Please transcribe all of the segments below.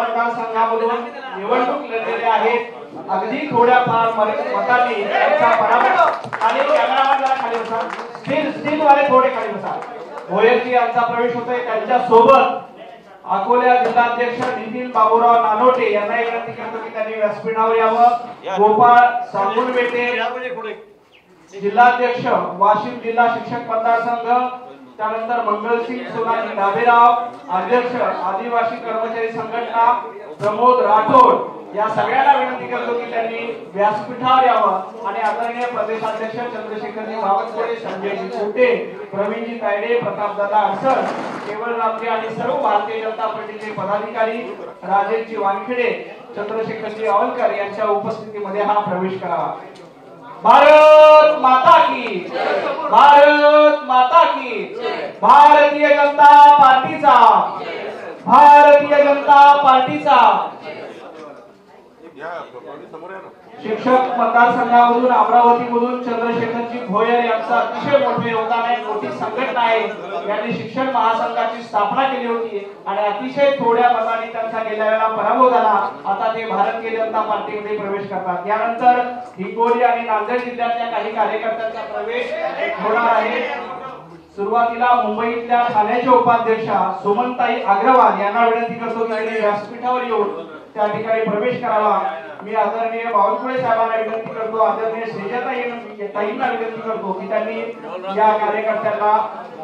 मतदारसंघामधून निवडणूक लढलेले आहेत. अगदी थोड्या फार मतांनी त्यांचा पराभव आणि कॅमेरामॅनला खाली बसा, स्टील वाले थोडे खाली बसा. भोयरजी यांचा प्रवेश होतोय. त्यांच्या सोबत अकोला जिल्हाध्यक्ष नितीन बाबूराव नानोटे यांना विनंती करतो की त्यांनी व्यासपीठावर यावं. गोपाळ सांगुलवेटे जिल्हाध्यक्ष वाशिम जिल्हा शिक्षक मतदारसंघ, त्यानंतर मंगलसिंग सोनाजी डाबेराव अध्यक्ष आदिवासी कर्मचारी संघटना, प्रमोद राठोड या सगळ्यांना विनंती करतो की त्यांनी व्यासपीठावर यावं आणि आदरणीय प्रदेशाध्यक्ष चंद्रशेखरजी बावनकुळे, संजयजी कोटे, प्रवीणजी तायडे, प्रतापदादा अडसर, केवळ रामजी आणि सर्व भारतीय जनता पार्टीचे पदाधिकारी, राजेशजी वानखेडे, चंद्रशेखरजी आवलकर यांच्या उपस्थितीमध्ये हा प्रवेश करावा. भारत माता की, भारत माता की, भारतीय जनता पार्टीचा, भारतीय जनता पार्टीचा. शिक्षक मतदारसंघामधून अमरावतीमधून चंद्रशेखरजी भोयर यांचा अतिशय मोठे योगदान आहे. मोठी संघटना आहे. यांनी शिक्षण महासंघाची स्थापना केली होती आणि अतिशय थोड्या मतांनी त्यांचा गेल्या वेळेला पराभव झाला. आता ते भारतीय जनता पार्टीमध्ये प्रवेश करतात. यानंतर हिंगोली आणि नांदेड जिल्ह्यातल्या काही कार्यकर्त्यांचा प्रवेश होणार आहे. सुरुवातीला मुंबईतल्या ठाण्याच्या उपाध्यक्षा सुमनताई अग्रवाल यांना विनंती करतो की त्यांनी व्यासपीठावर येऊन त्या ठिकाणी प्रवेश करावा. मी आदरणीय बावनकुळे साहेबांना विनंती करतो, आदरणीय श्रीजाताईंना विनंती करतो की त्यांनी या कार्यकर्त्यांना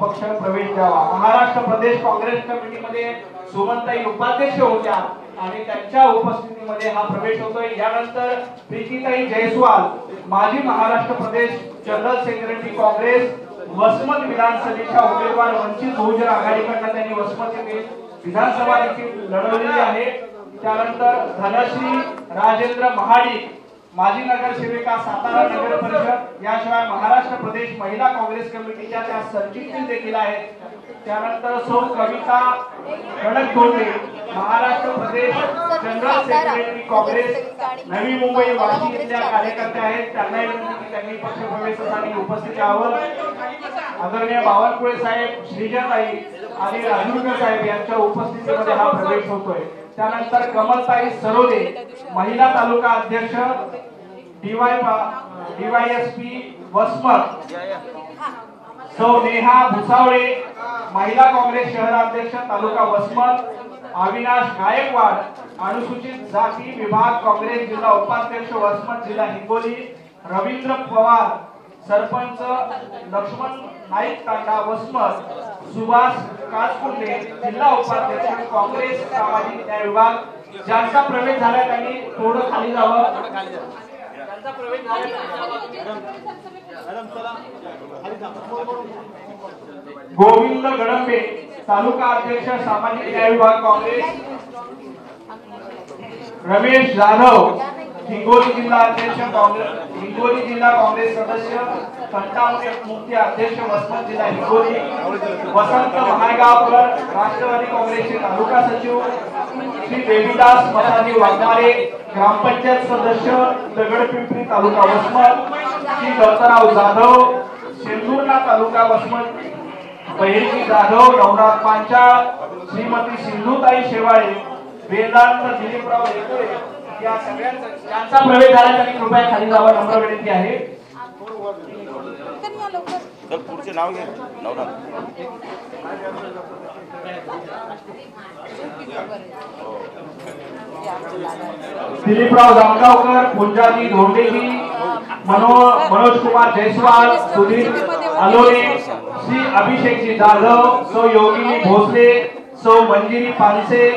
पक्ष प्रवेश द्यावा. महाराष्ट्र प्रदेश काँग्रेस कमिटीमध्ये सुमनताई उपाध्यक्ष होत्या आणि त्यांच्या उपस्थितीमध्ये हा प्रवेश होतोय. यानंतर प्रीतीताई जयस्वाल माजी महाराष्ट्र प्रदेश जनरल सेक्रेटरी काँग्रेस, वसमत विधानसभेच्या उमेदवार, वंचित बहुजन आघाडीकडून त्यांनी वसमत येथे विधानसभा देखील लढवलेली आहे. त्यानंतर धनश्री राजेंद्र महाडिक माजी नगरसेविका, सातारा नगर परिषद, याशिवाय महाराष्ट्र प्रदेश महिला काँग्रेस कमिटीच्या त्या सरचिटणीस देखील आहेत. त्यानंतर सौ कविता कडकतोंडे महाराष्ट्र प्रदेश जनरल सेक्रेटरी काँग्रेस, नवी मुंबई वाशी इथल्या कार्यकर्ते आहेत. त्यांना त्यांनी पक्ष प्रवेशासाठी उपस्थित राहावं. आदरणीय बावनकुळे साहेब, श्रीजाताई आणि राजूरकर साहेब यांच्या उपस्थितीमध्ये हा प्रवेश होतोय. त्यानंतर कमलताई सरोदे महिला तालुका अध्यक्ष, डीवायएसपी वसमत, सौ नेहा भुसावळे महिला काँग्रेस शहराध्यक्ष तालुका वसमत, अविनाश गायकवाड अनुसूचित जाती विभाग काँग्रेस जिल्हा उपाध्यक्ष वसमत जिल्हा हिंगोली, रवींद्र पवार सरपंच, लक्ष्मण नाईक तांडा वसमत, सुभाष काचकुंडे जिल्हा उपाध्यक्ष काँग्रेस सामाजिक न्याय विभाग. ज्यांचा प्रवेश झाला त्यांनी थोडं खाली जावं. ज्यांचा प्रवेश गोविंद गडंबे तालुका अध्यक्ष सामाजिक न्याय विभाग काँग्रेस, रमेश जाधव हिंगोली जिल्हा अध्यक्ष काँग्रेस, हिंगोली जिल्हा काँग्रेस सदस्य, कंटामुळे मुक्ती अध्यक्ष वसमत जिल्हा हिंगोली, वसंत महागावकर राष्ट्रवादी काँग्रेसचे तालुका सचिव, श्री देवीदास मसाजी वाघमारे ग्रामपंचायत सदस्य दगडपिंपरी तालुका वसमत, श्री दत्तराव जाधव शेंदूरना तालुका वसमत, बहिरजी जाधव नवनाथ पांचाळ, श्रीमती सिंधुताई शेवाळे, वेदांत दिलीपराव रेकोळे या सगळ्यांचा प्रवेश झाला त्यांनी कृपया खाली जावं नम्र विनंती आहे. तर पुढचे नाव घे. दिलीपराव जामगावकर, पुंजाजी धोंडेजी, मनोज कुमार जयस्वाल, सुधीर अलोरे, श्री अभिषेकजी जाधव, सौ योगिनी भोसले, सौ मंजिरी पानसे,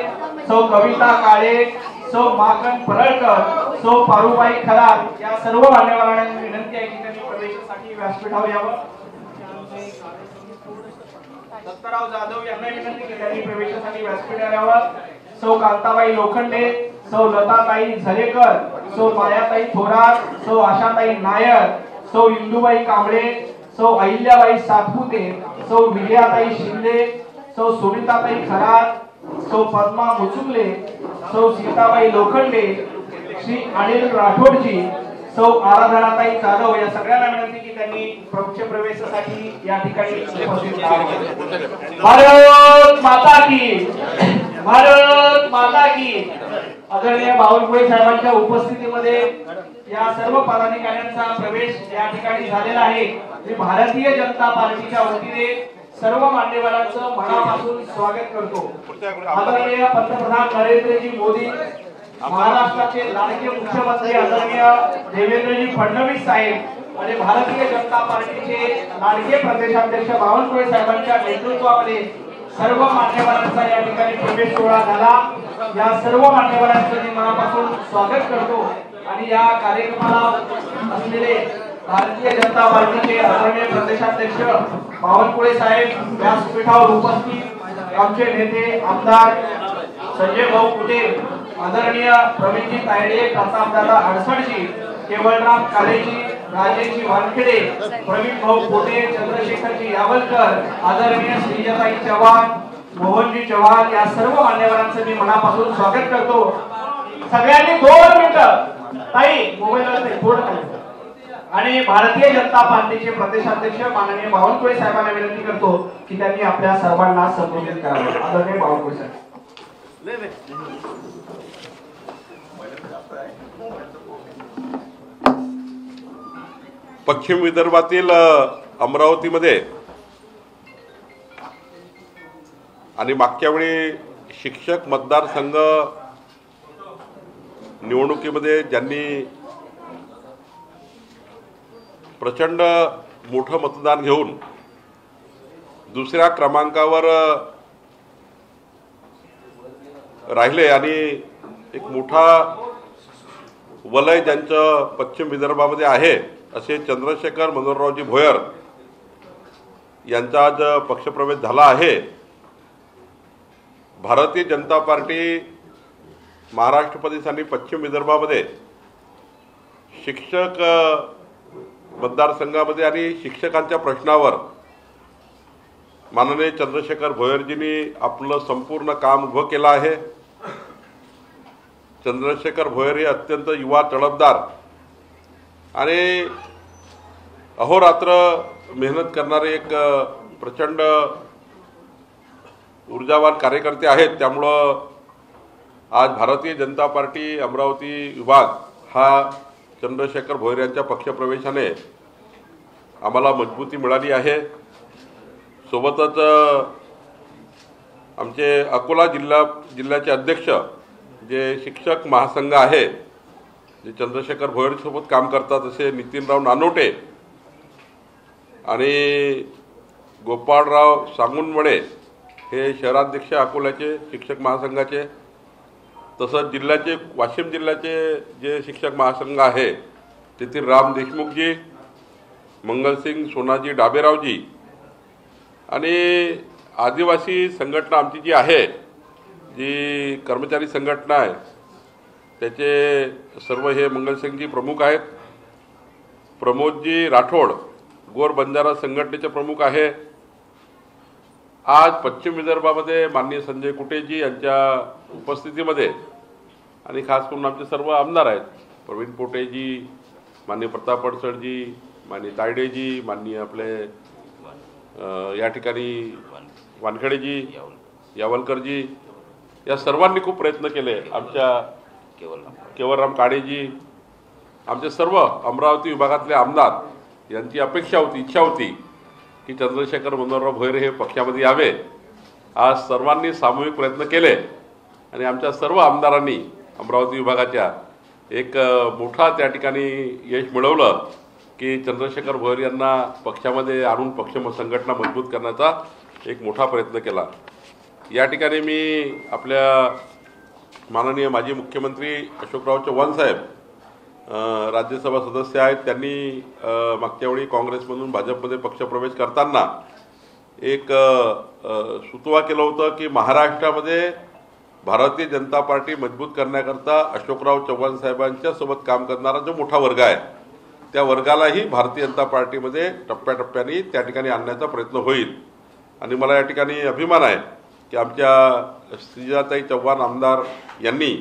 सौ कविता काळे, सौ माखन परळकर, सौ पारुबाई खरात या सर्व मान्यवरांना विनंती आहे की त्यांनी प्रवेशासाठी व्यासपीठावर यावं. दत्तराव जाधव यांना विनंती की त्यांनी प्रवेशासाठी व्यासपीठावर यावं. सौ कांताबाई लोखंडे, सौ लताताई झलेकर, सौ मायाताई थोरात, सौ आशाताई नायर, सौ इंदुबाई कांबळे, सौ अहिल्याबाई सातपुते, सौ विजयाताई शिंदे, सौ सुनीताताई खरात, सौ पद्मा मुचुकले, सौ सीताबाई लोखंडे, श्री अनिल राठोडजी, सौ आराधनाताई जाधव या सगळ्यांना विनंती की त्यांनी पक्ष प्रवेशासाठी या ठिकाणी उपस्थित राहावे. भारत माता की भारत माता की. आदरणीय बावनकुळे साहेबांच्या उपस्थितीमध्ये या सर्व पदाधिकाऱ्यांचा प्रवेश या ठिकाणी झालेला आहे. मी भारतीय जनता पार्टीच्या वतीने सर्व मान्यवरांचं मनापासून स्वागत करतो. आदरणीय पंतप्रधान नरेंद्रजी मोदी, महाराष्ट्राचे लाडके मुख्यमंत्री आदरणीय देवेंद्रजी फडणवीस साहेब आणि भारतीय जनता पार्टीचे लाडके प्रदेशाध्यक्ष बावनकुळे साहेबांच्या नेतृत्वामध्ये सर्व मान्यवरांचा या ठिकाणी प्रवेश सोहळा झाला. या सर्व मान्यवरांचं मी मनापासून स्वागत करतो आणि या कार्यक्रमाला असलेले भारतीय जनता पार्टीचे आदरणीय प्रदेशाध्यक्ष बावनकुळे साहेब व्यासपीठावर उपस्थित, आमचे नेते आमदार संजय भाऊ कुटे, आदरणीय प्रवीणजी तायडे, प्रतापदादा अडसडजी, केवळराम कालेजी, राजेशजी वानखेडे, प्रवीण भाऊ पोटे, चंद्रशेखरजी यावलकर, आदरणीय श्रीजताई चव्हाण, मोहनजी चव्हाण या सर्व मान्यवरांचं मी मनापासून स्वागत करतो. सगळ्यांनी 2 मिनिटं ताई मोबाईलवर थोडं खाली. आणि भारतीय जनता पार्टीचे प्रदेशाध्यक्ष माननीय बावनकुळे साहेबांना विनंती करतो की त्यांनी आपल्या सर्वांना संबोधित करावं. आदरणीय बावनकुळे साहेब. पश्चिम विदर्भातील अमरावतीमध्ये आणि मागच्या वेळी शिक्षक मतदारसंघ निवडणुकीमध्ये ज्यांनी प्रचंड मोठं मतदान घेऊन दुसऱ्या क्रमांकावर राहिले आणि एक मोठा वलय ज्यांचं पश्चिम विदर्भामध्ये आहे असे चंद्रशेखर मनोहररावजी भोयर यांचा आज पक्षप्रवेश झाला आहे. भारतीय जनता पार्टी महाराष्ट्र प्रदेश आणि पश्चिम विदर्भामध्ये शिक्षक मतदारसंघामध्ये आणि शिक्षकांच्या प्रश्नावर माननीय चंद्रशेखर भोयरजींनी आपलं संपूर्ण काम उभं केलं आहे. चंद्रशेखर भोयर हे अत्यंत युवा तडफदार आणि अहोरात्र मेहनत करणारे एक प्रचंड ऊर्जावान कार्यकर्ते आहेत. त्यामुळं आज भारतीय जनता पार्टी अमरावती विभाग हा चंद्रशेखर भोयर यांच्या पक्षप्रवेशाने आम्हाला मजबूती मिळाली आहे. सोबतच आमचे अकोला जिल्ह्याचे अध्यक्ष जे शिक्षक महासंघ आहे, जे चंद्रशेखर भोयरसोबत काम करतात असे नितीनराव नानोटे आणि गोपाळराव सांगुनवडे हे शहराध्यक्ष अकोल्याचे शिक्षक महासंघाचे, तसंच जिल्ह्याचे वाशिम जिल्ह्याचे जे शिक्षक महासंघ आहे तेथील राम देशमुखजी, मंगलसिंग सोनाजी डाबेरावजी आणि आदिवासी संघटना आमची जी आहे, जी कर्मचारी संघटना आहे त्याचे सर्व हे मंगलसिंगजी प्रमुख आहेत. प्रमोदजी राठोड गोर बंजारा संघटनेचे प्रमुख आहे. आज पश्चिम विदर्भामध्ये माननीय संजय कुटेजी यांच्या उपस्थितीमध्ये आणि खास करून आमचे सर्व आमदार आहेत, प्रवीण पोटेजी, माननीय प्रताप अडसडजी, माननीय तायडेजी, माननीय आपले या ठिकाणी वानखेडेजी, यावलकरजी, या सर्वांनी खूप प्रयत्न केले. आमच्या केवळराम काळेजी, आमचे सर्व अमरावती विभागातले आमदार यांची अपेक्षा होती, इच्छा होती की चंद्रशेखर मनोहरराव भोयर हे पक्षामध्ये यावे. आज सर्वांनी सामूहिक प्रयत्न केले आणि आमच्या सर्व आमदारांनी अमरावती विभागाच्या एक मोठा त्या ठिकाणी यश मिळवलं की चंद्रशेखर भोयर यांना पक्षामध्ये आणून पक्ष संघटना मजबूत करण्याचा एक मोठा प्रयत्न केला. या ठिकाणी मी आपल्या माननीय माजी मुख्यमंत्री अशोकराव चव्हाण साहेब राज्यसभा सदस्य आहेत, त्यांनी मागच्या वेळी काँग्रेसमधून भाजपमध्ये पक्षप्रवेश करताना एक सुतोवा केलं होतं की महाराष्ट्रामध्ये भारतीय जनता पार्टी मजबूत करण्याकरता अशोकराव चव्हाण साहेबांच्या सोबत काम करणारा जो मोठा वर्ग आहे त्या वर्गालाही भारतीय जनता पार्टीमध्ये टप्प्याटप्प्याने त्या ठिकाणी आणण्याचा प्रयत्न होईल. आणि मला या ठिकाणी अभिमान आहे की आमच्या श्रीजाताई चव्हाण आमदार यांनी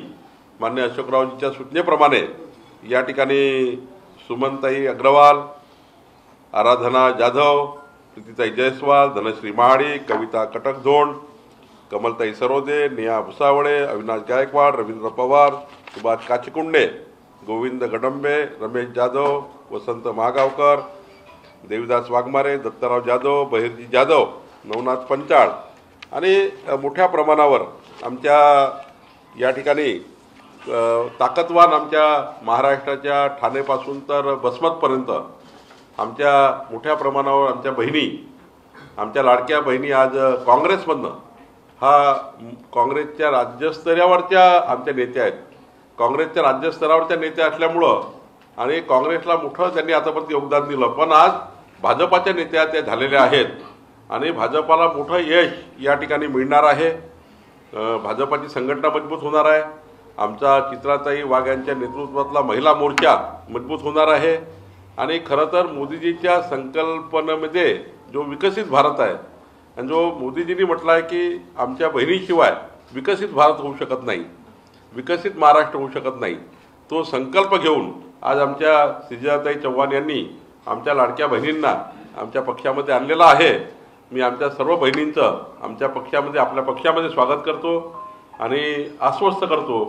माननीय अशोकरावजींच्या सूचनेप्रमाणे या ठिकाणी सुमनताई अग्रवाल, आराधना जाधव, प्रीतीताई जयस्वाल, धनश्री महाडिक, कविता कटकधोंड कमलताई सरोदे, नेहा भुसावळे, अविनाश गायकवाड, रवींद्र पवार, सुभाष काचकुंडे, गोविंद गडंबे, रमेश जाधव, वसंत महागावकर, देविदास वाघमारे, दत्ताराव जाधव, बहिर्जी जाधव, नवनाथ पंचाळ आणि मोठ्या प्रमाणावर आमच्या या ठिकाणी ताकदवान आमच्या महाराष्ट्राच्या ठाणेपासून तर बसमतपर्यंत आमच्या मोठ्या प्रमाणावर आमच्या बहिणी, आमच्या लाडक्या बहिणी आज काँग्रेसमधनं हा काँग्रेसच्या राज्यस्तरावरच्या आमच्या नेत्या आहेत. काँग्रेसच्या राज्यस्तरावरच्या नेत्या असल्यामुळं आणि काँग्रेसला मोठं त्यांनी आतापर्यंत योगदान दिलं, पण आज भाजपाच्या नेत्या त्या झालेल्या आहेत आणि भाजपाला मोठं यश या ठिकाणी मिळणार आहे. भाजपाची संघटना मजबूत होणार आहे. आमचा चित्राताई वाघ यांच्या नेतृत्वातला महिला मोर्चा मजबूत होणार आहे आणि खरं तर मोदीजीच्या संकल्पनेमध्ये जो विकसित भारत आहे आणि जो मोदीजींनी म्हटलं आहे की आमच्या बहिणीशिवाय विकसित भारत होऊ शकत नाही, विकसित महाराष्ट्र होऊ शकत नाही, तो संकल्प घेऊन आज आमच्या सुजाताई चव्हाण यांनी आमच्या लाडक्या बहिणींना आमच्या पक्षामध्ये आणलेला आहे. मी आमच्या सर्व बहिणींचं आमच्या पक्षामध्ये, आपल्या पक्षामध्ये स्वागत करतो आणि आश्वस्त करतो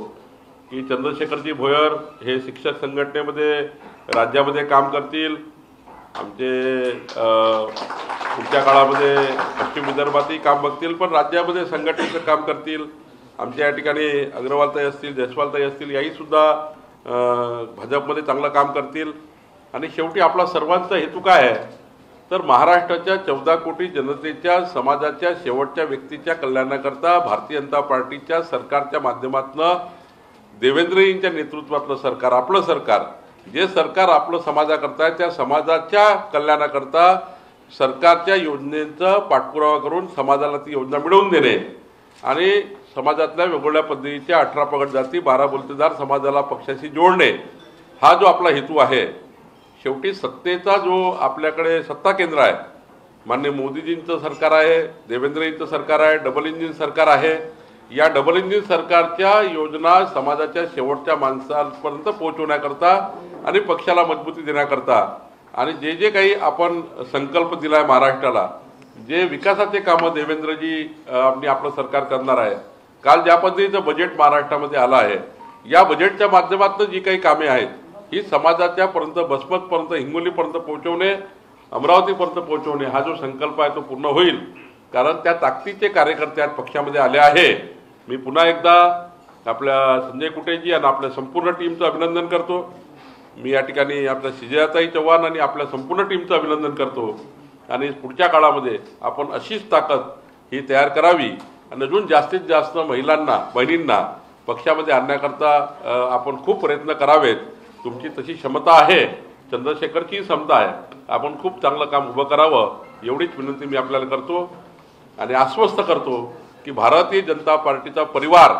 की चंद्रशेखरजी भोयर हे शिक्षक संघटनेमध्ये राज्यामध्ये काम करतील. आमचे पुढच्या काळामध्ये पश्चिम विदर्भातही काम बघतील, पण राज्यामध्ये संघटनेचं काम करतील. आमच्या या ठिकाणी अग्रवालताई असतील, जयस्वालताई असतील, याही सुद्धा भाजपमध्ये चांगलं काम करतील. आणि शेवटी आपला सर्वांचा हेतू काय आहे तर महाराष्ट्राच्या 14 कोटी जनतेच्या समाजाच्या शेवटच्या व्यक्तीच्या कल्याणाकरता भारतीय जनता पार्टीच्या सरकारच्या माध्यमातून देवेंद्रजींच्या नेतृत्वातलं सरकार, आपलं सरकार, जे सरकार आपलं समाजाकरता आहे त्या समाजाच्या कल्याणाकरता सरकारच्या योजनेचा पाठपुरावा करून समाजाला ती योजना मिळवून देणे आणि समाजातल्या वेगवेगळ्या पद्धतीच्या 18 पगड जाती 12 बोलतेदार समाजाला पक्षाशी जोडणे, हा जो आपला हेतू आहे. शेवटी सत्तेचा जो आपल्याकडे सत्ता केंद्र आहे, माननीय मोदीजींचं सरकार आहे, देवेंद्रजींचं सरकार आहे, डबल इंजिन सरकार आहे. या डबल इंजिन सरकारच्या योजना समाजाच्या शेवटच्या माणसापर्यंत पोहोचवण्याकरता आणि पक्षाला मजबूती देण्याकरता आणि जे जे काही आपण संकल्प दिलाय महाराष्ट्राला, जे विकासाचे कामं देवेंद्रजी आपलं सरकार करणार आहे. काल ज्या पद्धतीचं बजेट महाराष्ट्रामध्ये आलं आहे, या बजेटच्या माध्यमातून जी काही कामे आहेत ही समाजाच्या पर्यंत, बसमतपर्यंत, हिंगोलीपर्यंत पोहोचवणे, अमरावतीपर्यंत पोहोचवणे, हा जो संकल्प आहे तो पूर्ण होईल. कारण त्या ताकदीचे कार्यकर्ते आज पक्षामध्ये आले आहे. मी पुन्हा एकदा आपल्या संजय कुटेजी आणि आपल्या संपूर्ण टीमचं अभिनंदन करतो. मी या ठिकाणी आपल्या सुजाताई चव्हाण आणि आपल्या संपूर्ण टीमचं अभिनंदन करतो आणि पुढच्या काळामध्ये आपण अशीच ताकद ही तयार करावी आणि अजून जास्तीत जास्त महिलांना, बहिणींना पक्षामध्ये आणण्याकरता आपण खूप प्रयत्न करावेत. तुमची तशी क्षमता आहे, चंद्रशेखरची क्षमता आहे, आपण खूप चांगलं काम उभं करावं एवढीच विनंती मी आपल्याला करतो आणि आश्वस्त करतो की भारतीय जनता पार्टीचा परिवार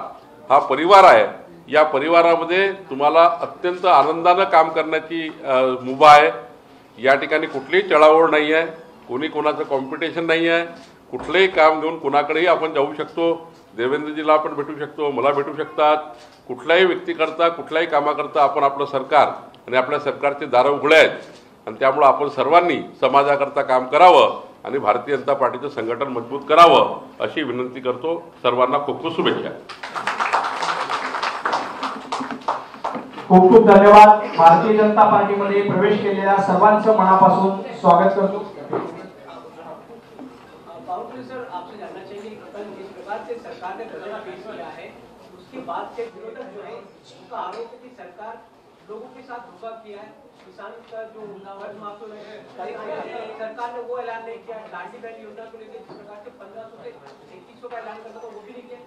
हा परिवार आहे. या परिवारामध्ये तुम्हाला अत्यंत आनंदानं काम करण्याची मुभा आहे. या ठिकाणी कुठलीही चढाओढ नाही आहे, कोणी कोणाचं कॉम्पिटिशन नाही आहे. कुठलंही काम घेऊन कोणाकडेही आपण जाऊ शकतो. देवेंद्रजीला आपण भेटू शकतो, मला भेटू शकतात. कुठल्याही व्यक्तीकरता, कुठल्याही कामाकरता आपण आपलं सरकार आणि आपल्या सरकारचे दारं उघडे आहेत आणि त्यामुळे आपण सर्वांनी समाजाकरता काम करावं आणि भारतीय जनता पार्टीचं संघटन मजबूत करावं अशी विनंती करतो. सर्वांना खूप खूप शुभेच्छा. खूप खूप धन्यवाद. भारतीय जनता पार्टीमध्ये प्रवेश केलेल्या सर्वांचं मनापासून स्वागत करतो. सर, आपसे जानना चाहिए कि कल जिस प्रकार से सरकार ने बजट पेश किया है, उसके बाद से विरोधक जो है उनका आरोप है कि सरकार लोगों के साथ धोखा किया है. किसान का जो कर्ज माफी है, सरकार ने वो ऐलान नहीं किया. लाडली बहन योजना को लेकर जिस प्रकार से 1500 से 2100 का ऐलान करता था वो भी नहीं किया.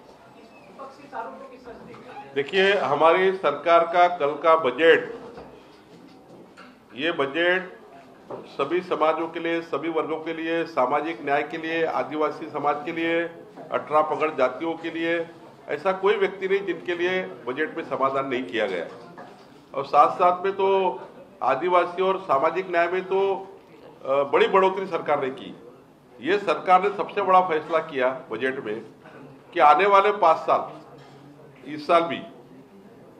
विपक्ष के आरोप को किस तरह से देखते हैं? देखिए, हमारी सरकार का कल का बजट, ये बजट सभी समाजों के लिए, सभी वर्गों के लिए, सामाजिक न्याय के लिए, आदिवासी समाज के लिए, 18 पगड़ जातियों के लिए, ऐसा कोई व्यक्ति नहीं जिनके लिए बजट में समाधान नहीं किया गया. और साथ साथ में तो आदिवासी और सामाजिक न्याय में तो बड़ी बढ़ोतरी सरकार ने की. ये सरकार ने सबसे बड़ा फैसला किया बजट में कि आने वाले 5 साल, इस साल भी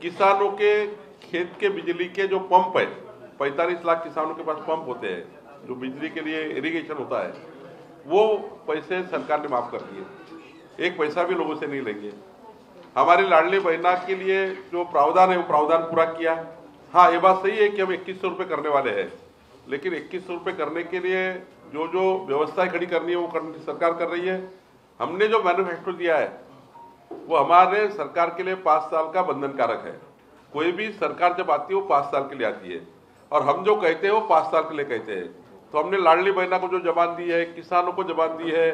किसानों के खेत के बिजली के जो पंप है, 45 लाख किसानों के पास पंप होते हैं जो बिजली के लिए इरिगेशन होता है, वो पैसे सरकार ने माफ कर दिए. एक पैसा भी लोगों से नहीं लेंगे। हमारी लाडली बहना के लिए जो प्रावधान है वो प्रावधान पूरा किया। हाँ, ये बात सही है कि हम 2100 रुपये करने वाले हैं, लेकिन 2100 रुपये करने के लिए जो जो व्यवस्थाएं खड़ी करनी है वो सरकार कर रही है। हमने जो मैनिफेस्टो दिया है वो हमारे सरकार के लिए 5 साल का बंधनकारक है। कोई भी सरकार जब आती है वो 5 साल के लिए आती है, और हम जो कहते हैं वो 5 साल के लिए कहते हैं। तो हमने लाडली बहना को जो जबान दी है, किसानों को जबान दी है,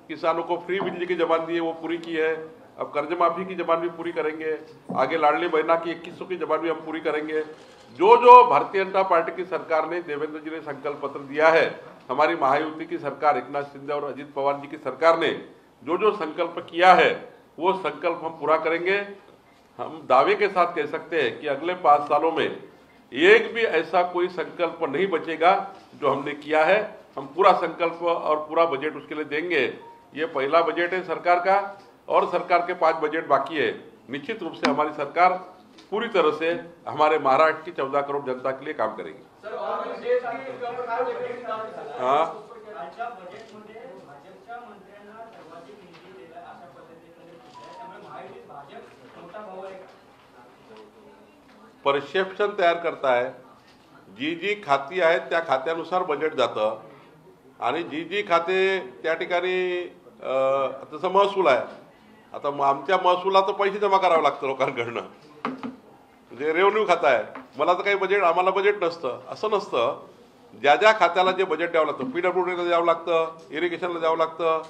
किसानों को फ्री बिजली की जबान दी है वो पूरी की है। अब कर्ज माफी की जबान भी पूरी करेंगे, आगे लाडली बहना की 2100 की जबान भी हम पूरी करेंगे। जो जो भारतीय जनता पार्टी की सरकार ने, देवेंद्र जी ने संकल्प पत्र दिया है, हमारी महायुति की सरकार, एकनाथ शिंदे और अजित पवार जी की सरकार ने जो जो संकल्प किया है वो संकल्प हम पूरा करेंगे। हम दावे के साथ कह सकते हैं कि अगले 5 सालों में एक भी ऐसा कोई संकल्प नहीं बचेगा जो हमने किया है। हम पूरा संकल्प और पूरा बजट उसके लिए देंगे। ये पहला बजट है सरकार का, और सरकार के 5 बजट बाकी है। निश्चित रूप से हमारी सरकार पूरी तरह से हमारे महाराष्ट्र की 14 करोड़ जनता के लिए काम करेगी। हाँ, परसेप्शन तयार करता है। जी जी खाती आहेत त्या खात्यानुसार बजेट जातं, आणि जी जी खाते त्या ठिकाणी तसं महसूल आहे। आता आमच्या महसुलात पैसे जमा करावे लागतं लोकांकडनं, म्हणजे रेव्हेन्यू खाता आहे, मला तर काही बजेट, आम्हाला बजेट नसतं, असं नसतं। ज्या ज्या खात्याला जे बजेट द्यावं लागतं, PWDला द्यावं लागतं, इरिगेशनला द्यावं लागतं,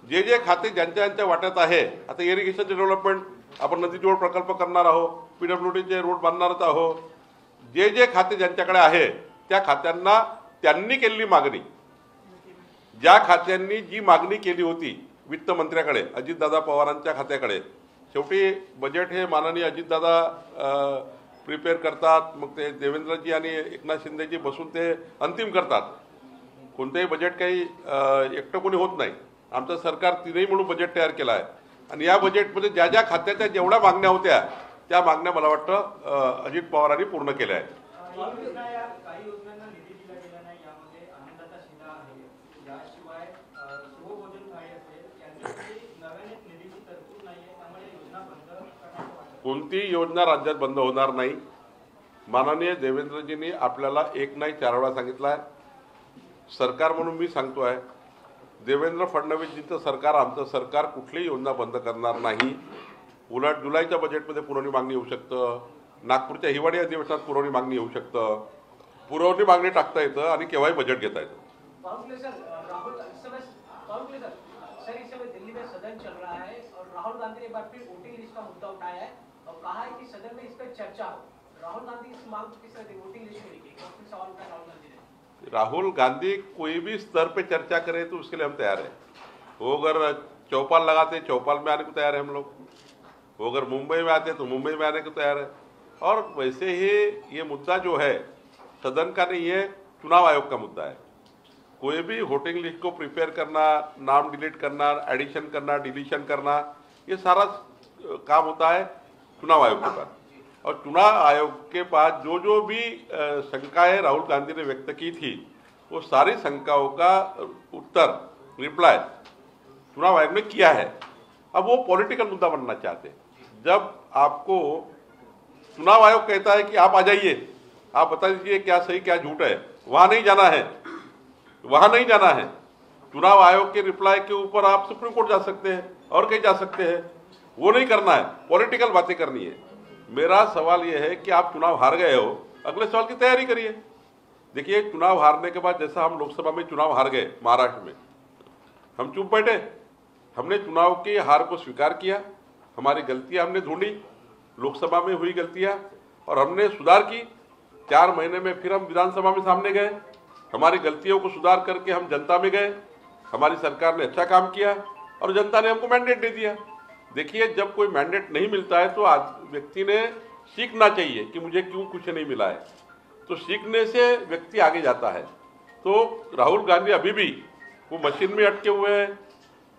जे जे खाते ज्यांच्या ज्यांच्या वाट्यात आहे। आता इरिगेशनचे डेव्हलपमेंट आपण नदी जोड प्रकल्प करणार आहोत, PWDचे रोड बांधणारच आहोत। जे जे खाते ज्यांच्याकडे आहे त्या खात्यांना त्यांनी केलेली मागणी, ज्या खात्यांनी जी मागणी केली होती वित्त मंत्र्याकडे, अजितदादा पवारांच्या खात्याकडे, शेवटी बजेट हे माननीय अजितदादा प्रिपेअर करतात, मग ते देवेंद्रजी आणि एकनाथ शिंदेजी बसून ते अंतिम करतात। कोणतेही बजेट काही एकटं कोणी होत नाही। आमचं सरकार तिन्ही मिळून बजेट तयार केलं आहे, आणि या बजेटमध्ये ज्या ज्या खात्याच्या जेवढ्या मागण्या होत्या त्या मागण्या मला वाटतं अजित पवारांनी पूर्ण केल्या आहेत। कोणती योजना राज्यात बंद होणार नाही। माननीय देवेंद्रजींनी आपल्याला एक नाही 4 वेळा सांगितलं आहे। सरकार म्हणून मी सांगतोय, देवेंद्र फडणवीसजींचं सरकार, आमचं सरकार कुठलीही योजना बंद करणार नाही। उलट जुलैच्या बजेटमध्ये पुरवणी मागणी येऊ शकतं, नागपूरच्या हिवाळी अधिवेशनात पुरवणी मागणी येऊ शकतं, पुरवणी मागणी टाकता येतं आणि केव्हाही बजेट घेता येतं। इस समय दिल्ली में सदन चल रहा है और राहुल गांधी ने एक बार फिर वोटिंग लिस्ट का मुद्दा उठाया है और कहा है कि सदन में इस पर चर्चा हो। राहुल गांधी इस मांग किस तरह से वोटिंग लिस्ट को लेकर सवाल उठाया राहुल गांधी ने? राहुल गांधी कोई भी स्तर पे चर्चा करे तो उसके लिए हम तैयार हैं। वो अगर चौपाल लगाते, चौपाल में आने को तैयार है हम लोग। वो अगर मुंबई में आते तो मुंबई में आने को तैयार है। और वैसे ही ये मुद्दा जो है सदन का नहीं है, चुनाव आयोग का मुद्दा है। कोई भी वोटिंग लिस्ट को प्रिपेयर करना, नाम डिलीट करना, एडिशन करना, डिलीशन करना, ये सारा काम होता है चुनाव आयोग के पास। और चुनाव आयोग के पास जो जो भी शंकाएं राहुल गांधी ने व्यक्त की थी, वो सारी शंकाओं का उत्तर, रिप्लाई चुनाव आयोग ने किया है। अब वो पॉलिटिकल मुद्दा बनना चाहते हैं। जब आपको चुनाव आयोग कहता है कि आप आ जाइए, आप बता दीजिए क्या सही क्या झूठ है, वहां नहीं जाना है, वहां नहीं जाना है। चुनाव आयोग के रिप्लाई के ऊपर आप सुप्रीम कोर्ट जा सकते हैं और कहीं जा सकते हैं, वो नहीं करना है, पॉलिटिकल बातें करनी है। मेरा सवाल यह है कि आप चुनाव हार गए हो, अगले सवाल की तैयारी करिए। देखिए, चुनाव हारने के बाद जैसा हम लोकसभा में चुनाव हार गए महाराष्ट्र में, हम चुप बैठे, हमने चुनाव की हार को स्वीकार किया, हमारी गलतियां हमने ढूंढी, लोकसभा में हुई गलतियां, और हमने सुधार की। 4 महीने में फिर हम विधानसभा में सामने गए, हमारी गलतियों को सुधार करके हम जनता में गए, हमारी सरकार ने अच्छा काम किया और जनता ने हमको मैंडेट दे दिया। देखिए, जब कोई मैंडेट नहीं मिलता है तो व्यक्ति ने सीखना चाहिए कि मुझे क्यों कुछ नहीं मिला है, तो सीखने से व्यक्ति आगे जाता है। तो राहुल गांधी अभी भी वो मशीन में अटके हुए हैं,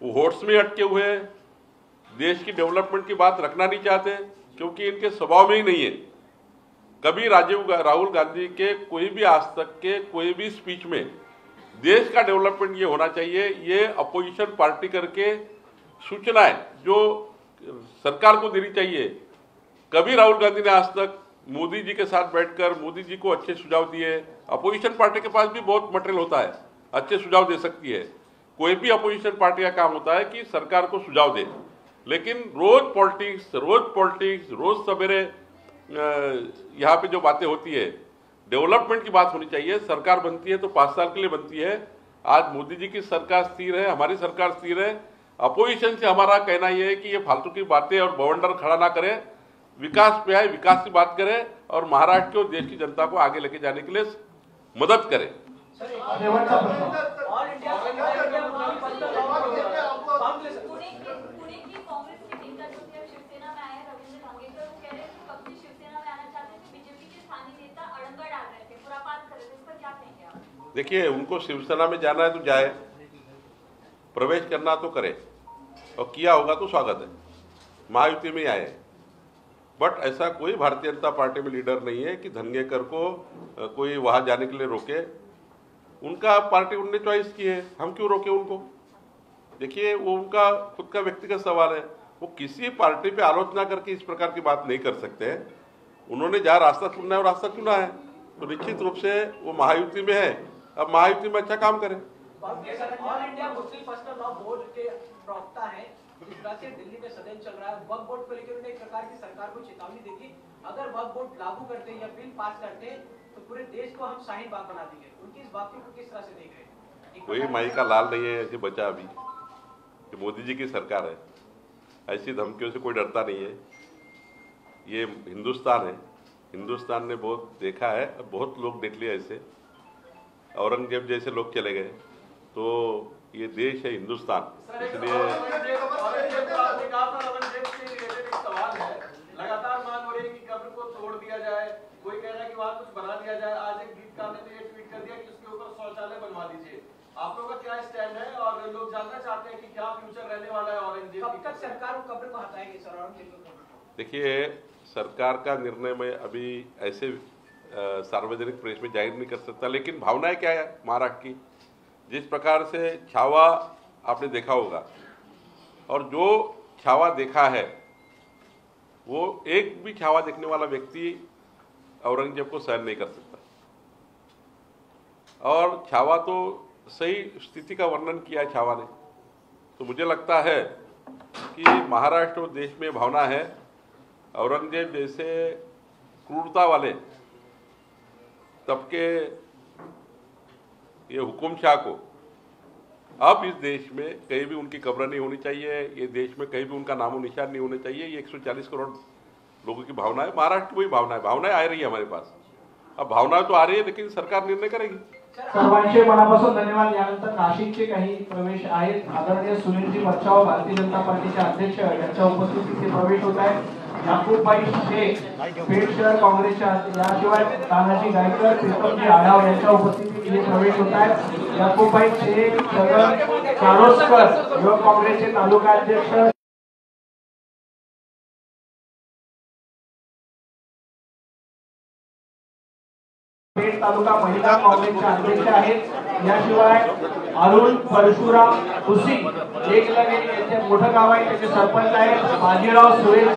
वो होट्स में अटके हुए हैं, देश की डेवलपमेंट की बात रखना नहीं चाहते, क्योंकि इनके स्वभाव में ही नहीं है। कभी राहुल गांधी के कोई भी आज तक के कोई भी स्पीच में देश का डेवलपमेंट ये होना चाहिए, ये अपोजिशन पार्टी करके सूचनाएं जो सरकार को देनी चाहिए। कभी राहुल गांधी ने आज तक मोदी जी के साथ बैठकर मोदी जी को अच्छे सुझाव दिए? अपोजिशन पार्टी के पास भी बहुत मटेरियल होता है, अच्छे सुझाव दे सकती है। कोई भी अपोजिशन पार्टी का काम होता है कि सरकार को सुझाव दे, लेकिन रोज पॉलिटिक्स, रोज सवेरे यहाँ पे जो बातें होती है, डेवलपमेंट की बात होनी चाहिए। सरकार बनती है तो 5 साल के लिए बनती है। आज मोदी जी की सरकार स्थिर है, हमारी सरकार स्थिर है। अपोजिशन से हमारा कहना यह है कि ये फालतू की बातें और बवंडर खड़ा ना करे, विकास पे आए, विकास की बात करे और महाराष्ट्र को, देश की जनता को आगे लेके जाने के लिए मदद करे। शेवटचा प्रश्न। ऑल इंडिया कांग्रेस पुणे की कांग्रेस की नेता जो थे शिवसेना में आए रविंद्र धांगेकर, वो कह रहे थे कब से शिवसेना में आना चाहते थे, बीजेपी के स्थानीय नेता अड़ंगा डाल रहे थे, खुरापात कर रहे थे, इस पर क्या कहेंगे आप? देखिए, उनको शिवसेना में जाना है तो जाए, प्रवेश करना तो करे, और किया होगा तो स्वागत है। महायुति में आए, बट ऐसा कोई भारतीय जनता पार्टी में लीडर नहीं है कि धनगेकर को कोई वहां जाने के लिए रोके। उनका पार्टी उनने चॉइस की है, हम क्यों रोके उनको? देखिए, वो उनका खुद का व्यक्तिगत सवाल है। वो किसी पार्टी पे आलोचना करके इस प्रकार की बात नहीं कर सकते हैं। उन्होंने जहाँ रास्ता चुनना है वो रास्ता चुना है, तो निश्चित रूप से वो महायुति में है। अब महायुति में अच्छा काम करें। All India Muslim Personal Law Board के प्रवक्ता है, जिस तरह से दिल्ली में सदन चल रहा है, वक्फ बोर्ड को लेकर उन्होंने एक प्रकार की सरकार को चेतावनी दी थी, अगर वक्फ बोर्ड लागू करते या बिल पास करते तो पूरे देश को हम शाहीन बाग बना देंगे। उनकी इस बात को किस तरह से देख रहे हैं? कोई माई का लाल नहीं है ऐसे बचा अभी कि मोदी जी की सरकार है, ऐसी धमकियों से कोई डरता नहीं है। ये हिंदुस्तान है, हिंदुस्तान ने बहुत देखा है, बहुत लोग देख लिए ऐसे। औरंगजेब जैसे लोग चले गए, तो ये देश है हिंदुस्तान, इसलिए लगातार मांग हो रही है कि कब्र को तोड़ दिया जाए, कोई कह रहा है कि वहां कुछ बना दिया जाए। आज एक गीतकार ने तो ये ट्वीट कर दिया कि उसके ऊपर शौचालय बनवा दीजिए। आप लोगों का क्या स्टैंड है और लोग जानना चाहते हैं कि क्या फ्यूचर रहने वाला है औरंगजेब? कब तक सरकार वो कब्र को हटाएगी सर? औरंगजेब को देखिए, सरकार का निर्णय मैं अभी ऐसे सार्वजनिक प्रेस में जाहिर नहीं कर सकता, लेकिन भावनाएं क्या है महाराष्ट्र की। जिस प्रकार से छावा आपने देखा होगा, और जो छावा देखा है वो एक भी छावा देखने वाला व्यक्ति औरंगजेब को सहन नहीं कर सकता। और छावा तो सही स्थिति का वर्णन किया है छावा ने। तो मुझे लगता है कि महाराष्ट्र और देश में भावना है, औरंगजेब जैसे क्रूरता वाले तबके ये हुकुमशाह को अब इस देश में कहीं भी उनकी कब्र नहीं होनी चाहिए, ये देश में कहीं भी उनका नामो निशान नहीं होना चाहिए। ये 140 करोड़ लोगों की भावना है, महाराष्ट्र की वही भावना है। भावनाएं आ रही है हमारे पास, अब भावना तो आ रही है, लेकिन सरकार निर्णय करेगी। सर्वांचे मनापासून धन्यवाद। यानंतर नाशिकचे काही प्रवेश आहेत। आदरणीय सुनीलजी बच्चाव, भारतीय जनता पार्टीचे अध्यक्ष, यांच्या उपस्थितीत ते प्रवेश होत आहे। याकूबभाई शेख, पेठ शहर काँग्रेसच्या, याशिवाय तानाजी गायकर, प्रीतमजी आढाव यांच्या उपस्थितीत हे प्रवेश होत आहे। याकूबभाई शेख, छगन कारोसकर, युवक काँग्रेसचे तालुका अध्यक्ष, पेठ तालुका महिला काँग्रेसचे अध्यक्ष आहेत। याशिवाय अरुण परशुराम हुसी, एक लगे यांचे मोठं गाव आहे, त्याचे सरपंच आहेत बाजीराव सुरेश